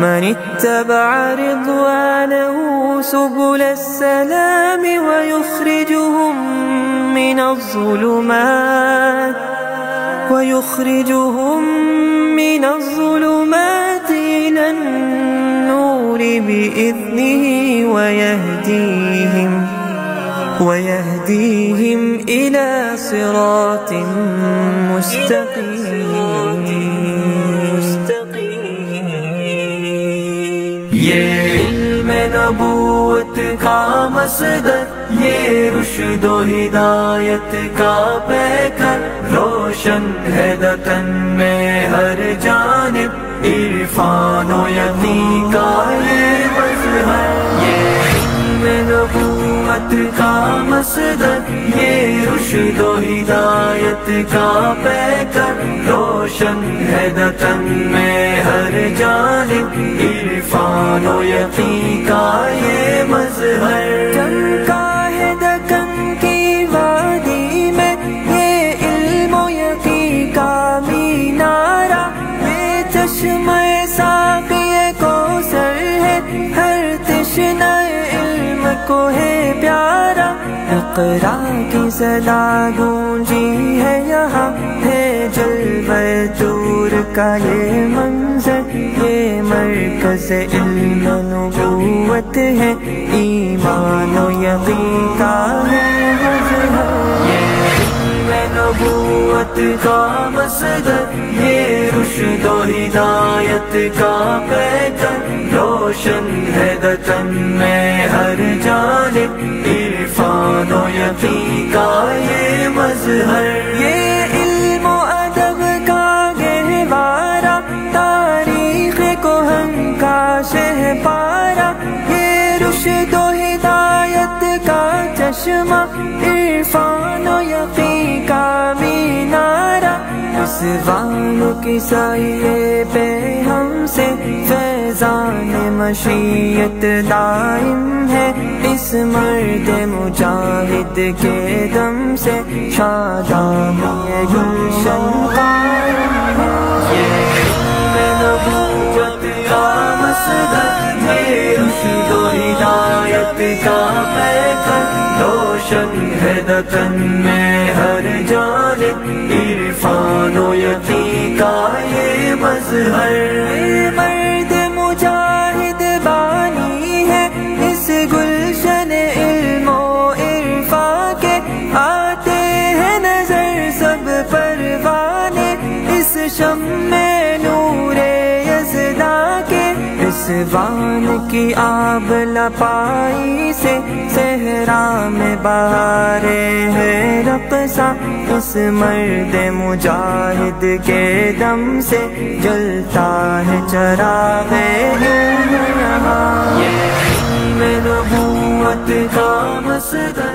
من اتبع رضوانه سبل السلام ويخرجهم من الظلمات إلى النور بإذنه ويهديهم إلى صراط مستقيم. یہ علم نبوت کا مصدر، یہ رشد و ہدایت کا پیکر، روشن ہے دتن میں ہر جانب، عرفان و یقین کا یہ مظہر. یہ علم نبوت کا مصدر، یہ رشد و ہدایت کا پیکر، روشن ہے دتن میں ہر جانب، عرفان و یقین کا یہ مظہر. چمکا ہے دکن کی وادی میں یہ علم و یقین کا مینارہ، بے چشمہ ساقی کوثر ہے، ہر تشنہ علم کو ہے پیارا. اقرا کی صدا گونجی ہے یہاں، ہے جلوہ طور کا یہ منظر، یہ مرکز علم نبوت ہے، ایمان و یقین کا ہے مظہر. یہ علم نبوت کا مصدر، یہ رشد و ہدایت کا پیکر، روشن ہے دتن میں ہر جانب، عرفان و یقین کا یہ مظہر. یہ علم و ادب کا گہوارہ، تاریخ کہن کا شہپارہ، یہ رشد و ہدایت کا چشمہ، عرفان و یقین کا مینارہ. رضوان کی سایے پہ ہم سے فیضان مشیت دائم ہے، اس مرد مجاہد کے دم سے شادابی گلشن قائم ہے. یہ علم نبوت کا مصدر، یہ رشد و ہدایت کا پیکر، روشن ہے دتن میں ہر جانب، عرفان و یقین کا یہ مظہر. مرد مجاہد بانی ہے اس گلشن علم و عرفا کے، آتے ہیں نظر سب پروانے اس شمع نور یزدا کے. رضوان کی آب لپائی سے صحرا میں بہارے ہے رقصہ، اس مرد مجاہد کے دم سے جلتا ہے چراغ یہاں. یہ علم نبوت کا مصدر.